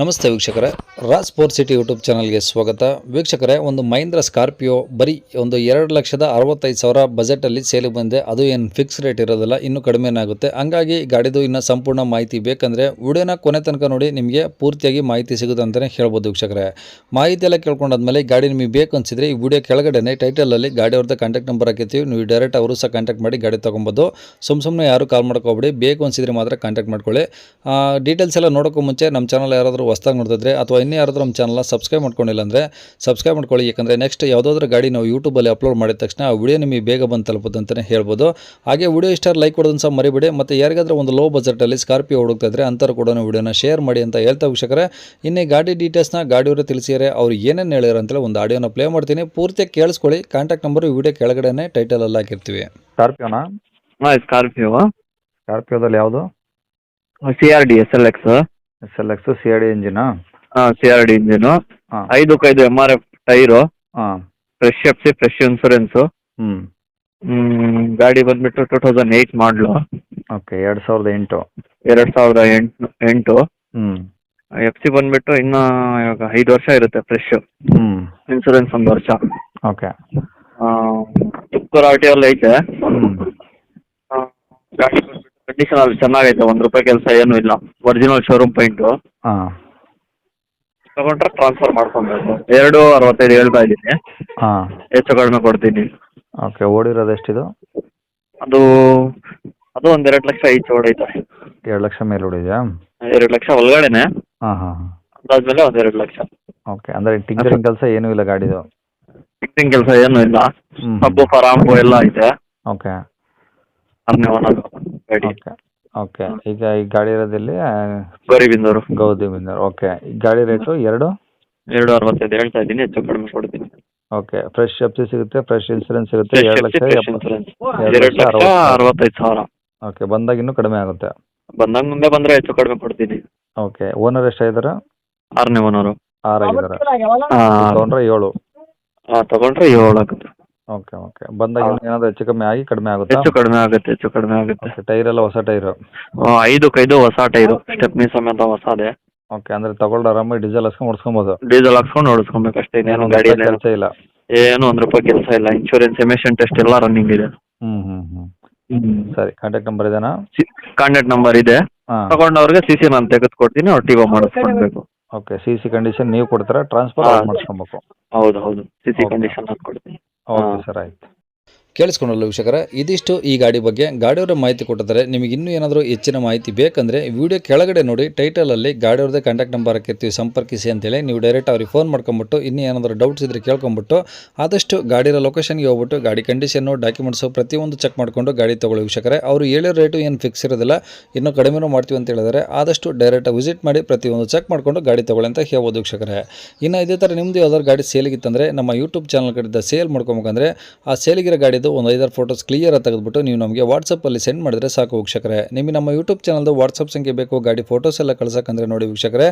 ನಮಸ್ತೆ ವೀಕ್ಷಕರೇ, Raj sport city YouTube ಚಾನಲ್ಗೆ ಸ್ವಾಗತ. ವೀಕ್ಷಕರೇ, ಒಂದು ಮಹೀಂದ್ರ ಸ್ಕಾರ್ಪಿಯೋ ಬರೀ ಒಂದು 2,65,000 ಬಜೆಟಲ್ಲಿ ಸೇಲಿಗೆ ಬಂದಿದೆ. ಅದು ಏನು ಫಿಕ್ಸ್ ರೇಟ್ ಇರೋದಿಲ್ಲ, ಇನ್ನೂ ಕಡಿಮೆನೇ ಆಗುತ್ತೆ. ಹಂಗಾಗಿ ಗಾಡಿದು ಇನ್ನೂ ಸಂಪೂರ್ಣ ಮಾಹಿತಿ ಬೇಕಂದರೆ ವಿಡಿಯೋನ ಕೊನೆ ತನಕ ನೋಡಿ, ನಿಮಗೆ ಪೂರ್ತಿಯಾಗಿ ಮಾಹಿತಿ ಸಿಗುತ್ತೆ ಅಂತಲೇ ಹೇಳ್ಬೋದು ವೀಕ್ಷಕರೇ. ಮಾಹಿತಿ ಎಲ್ಲ ಕೇಳ್ಕೊಂಡಾದ್ಮೇಲೆ ಗಾಡಿ ನಿಮಗೆ ಬೇಕು ಅನಿಸಿದರೆ ಈ ವಿಡಿಯೋ ಕೆಳಗಡೆ ಟೈಟಲಲ್ಲಿ ಗಾಡಿಯವ್ರದ್ದು ಕಾಂಟ್ಯಾಕ್ಟ್ ನಂಬರ್ ಹಾಕಿರ್ತೀವಿ. ನೀವು ಡೈರೆಕ್ಟ್ ಅವರು ಸಹ ಕಾಂಟ್ಯಾಕ್ಟ್ ಮಾಡಿ ಗಾಡಿ ತೊಗೊಬೋದು. ಸುಮ್ಮನೆ ಯಾರು ಕಾಲ್ ಮಾಡ್ಕೋಬೇಡಿ, ಬೇಕು ಅನಿಸಿದರೆ ಮಾತ್ರ ಕಾಂಟ್ಯಾಕ್ಟ್ ಮಾಡ್ಕೊಳ್ಳಿ. ಡೀಟೇಲ್ಸ್ ಎಲ್ಲ ನೋಡೋಕ್ಕೂ ಮುಂಚೆ ನಮ್ಮ ಚಾನಲ್ ಯಾರಾದರೂ ಹೊಸ್ದಾಗಿ ನೋಡ್ತಿದ್ರೆ ಅಥವಾ ಇನ್ನೂ ಯಾರಾದರೂ ನಮ್ಮ ಚಾನಲ್ನ ಸಬ್ಸ್ಕ್ರೈಬ್ ಮಾಡ್ಕೊಂಡಿಲ್ಲ ಅಂದರೆ ಸಬ್ಸ್ಕ್ರೈಬ್ ಮಾಡ್ಕೊಳ್ಳಿ. ಯಾಕಂದರೆ ನೆಕ್ಸ್ಟ್ ಯಾವುದಾದ್ರೂ ಗಾಡಿ ನಾವು ಯೂಟ್ಯೂಬಲ್ಲಿ ಅಪ್ಲೋಡ್ ಮಾಡಿದ ತಕ್ಷಣ ಆ ವಿಡಿಯೋ ನಿಮಗೆ ಬೇಗ ಬಂದು ತಲುಪುತ್ತೆ ಅಂತಲೇ ಹೇಳ್ಬೋದು. ಹಾಗೆ ವಿಡಿಯೋ ಇಷ್ಟ ಲೈಕ್ ಕೊಡೋದನ್ನು ಸಹ ಮರಿಬೇಡಿ. ಮತ್ತು ಯಾರಿಗಾದ್ರೂ ಒಂದು ಲೋ ಬಜೆಟಲ್ಲಿ ಸ್ಕಾರ್ಪಿಯೋ ಹುಡುಕ್ತಾ ಇದ್ದರೆ ಅಂಥವ್ರು ಕೂಡ ವಿಡಿಯೋನ ಶೇರ್ ಮಾಡಿ ಅಂತ ಹೇಳ್ತಾ ವೀಕ್ಷಕರೇ, ಇನ್ನೇ ಗಾಡಿ ಡೀಟೇಲ್ಸ್ನ ಗಾಡಿಯವರು ತಿಳಿಸಿದರೆ ಅವ್ರು ಏನೇನು ಹೇಳ್ಯಾರ ಅಂತೇಳಿ ಒಂದು ಆಡಿಯೋನ ಪ್ಲೇ ಮಾಡ್ತೀನಿ. ಪೂರ್ತಿ ಕೇಳಿಸ್ಕೊಳ್ಳಿ. ಕಾಂಟ್ಯಾಕ್ಟ್ ನಂಬರು ವಿಡಿಯೋ ಕೆಳಗಡೆ ಟೈಟಲಲ್ಲಿ ಹಾಕಿರ್ತೀವಿ. ಸ್ಕಾರ್ಪಿಯೋನಾ? ಹಾಂ, ಸ್ಕಾರ್ಪಿಯೋ. ಸ್ಕಾರ್ಪಿಯೋದಲ್ಲಿ ಯಾವುದು? CRD SLX. SLX CRD ಇಂಜಿನಾ? ಹಾಂ, CRD ಇಂಜಿನು. ಹಾಂ 5/5 MRF ಟೈರು. ಹಾಂ. Fresh FC, fresh insurance. ಗಾಡಿ ಬಂದ್ಬಿಟ್ಟು 2008 ಮಾಡಲು. ಓಕೆ, 2008. 2008. ಹ್ಞೂ. FC ಬಂದ್ಬಿಟ್ಟು ಇನ್ನೂ ಇವಾಗ 5 ವರ್ಷ ಇರುತ್ತೆ ಫ್ರೆಶ್. ಹ್ಞೂ. ಇನ್ಸೂರೆನ್ಸ್ 1 ವರ್ಷ. ಓಕೆ. ತುಮಕೂರು RTO ಐತೆ. ಹ್ಞೂ. ಗಾಡಿ ಬಂದ್ಬಿಟ್ಟು ಕಂಡೀಷನ್ ಅಲ್ಲಿ ಚೆನ್ನಾಗೈತೆ, ₹1 ಕೆಲಸ ಏನೂ ಇಲ್ಲ. Original showroom paint. ಹಾಂ. ತಗೊಂಡ್ರೆ ಟ್ರಾನ್ಸ್ಫರ್ ಮಾಡ್ಕೊಬೇಕು. 2.65 ಹೇಳ್ತಾ ಇದ್ದೀನಿ. ಹಾಂ. ಹೆಚ್ಚು ಕಡಿಮೆ ಕೊಡ್ತೀನಿ. ಓಕೆ, ಓಡಿರೋದು ಎಷ್ಟಿದು? ಅದು ಒಂದು 2 ಲಕ್ಷ ಈಚೆ ಹೊಡೈತೆ. 2 ಲಕ್ಷ ಮೇಲೆ ಹೊಡಿದೆಯಾ? 2 ಲಕ್ಷ ಒಳಗಡೆನೆ. ಹಾಂ ಹಾಂ ಹಾಂ. ಅದಾದ್ಮೇಲೆ ಒಂದು 2 ಲಕ್ಷ. ಓಕೆ, ಅಂದರೆ ಟಿಂಕರಿಂಗ್ ಕೆಲಸ ಏನೂ ಇಲ್ಲ ಗಾಡಿದು? ಫಿಟ್ಟಿಂಗ್ ಕೆಲಸ ಏನೂ ಇಲ್ಲ. ಹ್ಞೂ. ಸಬ್ಬು ಫಾರಾಂಪು ಎಲ್ಲ ಐತೆ. ಓಕೆ. ಅರ್ನೇ ಓನರ್ ಗಾಡಿ. ಓಕೆ. ಓಕೆ, ಈಗ ಈ ಗಾಡಿ ಇರೋದಲ್ಲಿ ಗೌರಿಬಿದನೂರು. ಗೌರಿಬಿದನೂರು. ಓಕೆ, ಈ ಗಾಡಿ ರೇಟು 2.65 ಹೇಳ್ತಾ ಇದ್ದೀನಿ, ಹೆಚ್ಚು ಕಡಿಮೆ ಕೊಡ್ತೀನಿ. ಓಕೆ, ಫ್ರೆಶ್ ಎಫ್ಸಿ ಸಿಗುತ್ತೆ, ಫ್ರೆಶ್ ಇನ್ಸೂರೆನ್ಸ್ ಸಿಗುತ್ತೆ. Fresh 2 FC, lakh fresh insurance. 2,65,000. Okay, ಬಂದಾಗ ಇನ್ನೂ ಕಡಿಮೆ ಆಗುತ್ತೆ. ಬಂದಾಗ ಮುಂದೆ ಬಂದರೆ ಹೆಚ್ಚು ಕಡಿಮೆ ಕೊಡ್ತೀನಿ. ಓಕೆ, ಓನರ್ ಎಷ್ಟಾಗಿದ್ದಾರೆ? 6ನೇ ಓನರು. 6 ಆಗಿದ್ದಾರೆ. ಹಾಂ, ತೊಗೊಂಡ್ರೆ 7. ತಗೊಂಡ್ರೆ 7 ಆಗುತ್ತೆ. ಓಕೆ. ಓಕೆ, ಬಂದಾಗ ಏನಾದರೂ ಹೆಚ್ಚು ಕಮ್ಮಿ ಆಗಿ ಕಡಿಮೆ ಆಗುತ್ತಾ? ಹೆಚ್ಚು ಕಡಿಮೆ ಆಗುತ್ತೆ. ಓಕೆ, ಟೈರ್ ಎಲ್ಲ ಹೊಸ ಟೈರು? 5/5 ಹೊಸ ಟೈರು, ಸ್ಟೆಪ್ನಿ ಸಮೇತ ಹೊಸದೇ. ಓಕೆ, ಅಂದರೆ ತಗೊಳ್ಳು ಆರಾಮಾಗಿ ಡೀಸೆಲ್ ಹಾಕ್ಸ್ಕೊಂಡು ಓಡಿಸ್ಕೊಬೋದು? ಡೀಸೆಲ್ ಹಾಕ್ಸ್ಕೊಂಡು ಓಡಿಸ್ಕೊಬೇಕು ಅಷ್ಟೇ, ಇನ್ನೇನು ಗಾಡಿ ಕೆಲಸ ಇಲ್ಲ? ಏನು ₹1 ಕೆಲಸ ಇಲ್ಲ. ಇನ್ಶೂರೆನ್ಸ್, ಎಮಿಷನ್ ಟೆಸ್ಟ್ ಎಲ್ಲ ರನ್ನಿಂಗ್ ಇದೆ. ಸರಿ, ಕಾಂಟ್ಯಾಕ್ಟ್ ನಂಬರ್ ಇದೆನಾ? ಕಾಂಟ್ಯಾಕ್ಟ್ ನಂಬರ್ ಇದೆ. ಹಾಂ. ತಗೊಂಡವ್ರಿಗೆ CC ನಾನು ತೆಗೆದುಕೊಡ್ತೀನಿ, ಅವ್ರು ಟಿಒ ಮಾಡಿಸ್ಕೊಡ್ಬೇಕು. ಓಕೆ, CC ಕಂಡೀಷನ್ ನೀವು ಕೊಡ್ತೀರಾ? ಟ್ರಾನ್ಸ್ಫರ್ ಮಾಡಿಸ್ಕೊಬೇಕು? ಹೌದು, CC ಕಂಡೀಷನ್ ನಾನು ಕೊಡ್ತೀನಿ. ಓಕೆ ಸರ್, ಆಯ್ತು. ಕೇಳಿಸ್ಕೊಂಡಲ್ಲ ವೀಕ್ಷಕರೇ, ಇದಿಷ್ಟು ಈ ಗಾಡಿ ಬಗ್ಗೆ. ಗಾಡಿಯವರ ಮಾಹಿತಿ ಕೊಟ್ಟಿದ್ದಾರೆ. ನಿಮಗೆ ಇನ್ನೂ ಏನಾದರೂ ಹೆಚ್ಚಿನ ಮಾಹಿತಿ ಬೇಕಂದರೆ ವಿಡಿಯೋ ಕೆಳಗಡೆ ನೋಡಿ, ಟೈಟಲಲ್ಲಿ ಗಾಡಿಯವ್ರದ್ದೇ ಕಾಂಟ್ಯಾಕ್ಟ್ ನಂಬರ್ ಹಾಕಿರ್ತೀವಿ, ಸಂಪರ್ಕಿಸಿ ಅಂತೇಳಿ. ನೀವು ಡೈರೆಕ್ಟ್ ಅವ್ರಿಗೆ ಫೋನ್ ಮಾಡ್ಕೊಂಬಿಟ್ಟು ಇನ್ನೂ ಏನಾದರೂ ಡೌಟ್ಸ್ ಇದ್ದರೆ ಕೇಳ್ಕೊಂಬಿಟ್ಟು ಆದಷ್ಟು ಗಾಡಿಯ ಲೊಕೇಶನ್ಗೆ ಹೋಗ್ಬಿಟ್ಟು ಗಾಡಿ ಕಂಡೀಷನ್ನು, ಡಾಕ್ಯುಮೆಂಟ್ಸು ಪ್ರತಿಯೊಂದು ಚೆಕ್ ಮಾಡಿಕೊಂಡು ಗಾಡಿ ತೊಗೊಳ್ಳಿ ವೀಕ್ಷಕರೇ. ಅವರು ಹೇಳಿರೋ ರೇಟು ಏನು ಫಿಕ್ಸ್ ಇರೋದಿಲ್ಲ, ಇನ್ನೂ ಕಡಿಮೆನೂ ಮಾಡ್ತೀವಿ ಅಂತ ಹೇಳಿದರೆ ಆದಷ್ಟು ಡೈರೆಕ್ಟಾಗಿ ವಿಸಿಟ್ ಮಾಡಿ ಪ್ರತಿಯೊಂದು ಚೆಕ್ ಮಾಡಿಕೊಂಡು ಗಾಡಿ ತೊಗೊಳ್ಳಿ ಅಂತ ಹೇಳ್ಬೋದು ವೀಕ್ಷಕರೇ. ಇನ್ನು ಇದೇ ಥರ ನಿಮ್ಮದು ಯಾವ್ದಾದ್ರು ಗಾಡಿ ಸೇಲಿಗಿತ್ತಂದರೆ ನಮ್ಮ ಯೂಟ್ಯೂಬ್ ಚಾನಲ್ ಕಡೆಯಿಂದ ಸೇಲ್ ಮಾಡ್ಕೊಬೇಕಂದ್ರೆ ಆ ಸೇಲಿಗಿರೋ ಗಾಡಿದು ಒಂದು 5-6 ಫೋಟೋಸ್ ಕ್ಲಿಯರಾಗಿ ತೆಗೆದುಬಿಟ್ಟು ನೀವು ನಮಗೆ ವಾಟ್ಸಪ್ಪಲ್ಲಿ ಸೆಂಡ್ ಮಾಡಿದ್ರೆ ಸಾಕು ವೀಕ್ಷಕರೇ. ನಿಮಗೆ ನಮ್ಮ ಯೂಟ್ಯೂಬ್ ಚಾನಲ್ದು ವಾಟ್ಸಪ್ ಸಂಖ್ಯೆ ಬೇಕು ಗಾಡಿ ಫೋಟೋಸ್ ಎಲ್ಲ ಕಳ್ಸೋಕ್ಕಂದ್ರೆ ನೋಡಿ ವೀಕ್ಷಕರೇ,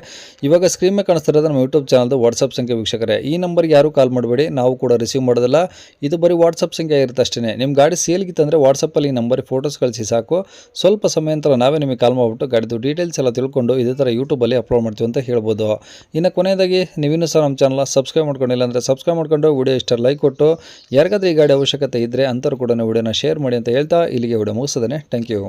ಇವಾಗ ಸ್ಕ್ರೀನ್ ಮೇಲೆ ಕಾಣಿಸ್ತಿರೋದು ನಮ್ಮ ಯೂಟ್ಯೂಬ್ ಚಾನಲ್ದು ವಾಟ್ಸಪ್ ಸಂಖ್ಯೆ ವೀಕ್ಷಕರೇ. ಈ ನಂಬರ್ಗೆ ಯಾರು ಕಾಲ್ ಮಾಡಬೇಡಿ, ನಾವು ಕೂಡ ರಿಸೀವ್ ಮಾಡೋದಿಲ್ಲ. ಇದು ಬರೀ ವಾಟ್ಸಪ್ ಸಂಖ್ಯೆ ಇರುತ್ತೆ ಅಷ್ಟೇ. ನಿಮ್ಮ ಗಾಡಿ ಸೇಲ್ಗಿತ್ತಂದರೆ ವಾಟ್ಸಪ್ಪಲ್ಲಿ ಈ ನಂಬರಿಗೆ ಫೋಟೋಸ್ ಕಳಿಸಿ ಸಾಕು. ಸ್ವಲ್ಪ ಸಮಯ ನಂತರ ನಾವೇ ನಿಮಗೆ ಕಾಲ್ ಮಾಡಿಬಿಟ್ಟು ಗಾಡಿದು ಡೀಟೇಲ್ಸ್ ಎಲ್ಲ ತಿಳ್ಕೊಂಡು ಇದೇ ಥರ ಯೂಟ್ಯೂಬಲ್ಲಿ ಅಪ್ಲೋಡ್ ಮಾಡ್ತೀವಿ ಅಂತ ಹೇಳ್ಬೋದು. ಇನ್ನು ಕೊನೆಯದಾಗಿ ನೀವಿನ್ನೂ ಸಹ ನಮ್ಮ ಚಾನಲ್ನ ಸಬ್ಸ್ಕ್ರೈಬ್ ಮಾಡ್ಕೊಂಡಿಲ್ಲ ಅಂದರೆ ಸಬ್ಸ್ಕ್ರೈಬ್ ಮಾಡ್ಕೊಂಡು ವಿಡಿಯೋ ಇಷ್ಟ ಲೈಕ್ ಕೊಟ್ಟು, ಯಾರಿಗಾದ್ರೂ ಈ ಗಾಡಿ ಅವಶ್ಯಕತೆ ಇದ್ದರೆ ಅಂಥವ್ರು ಕೂಡ ವಿಡಿಯೋನ ಶೇರ್ ಮಾಡಿ ಅಂತ ಹೇಳ್ತಾ ಇಲ್ಲಿಗೆ ವಿಡಿಯೋ ಮುಗಿಸ್ತದೆ. Thank you.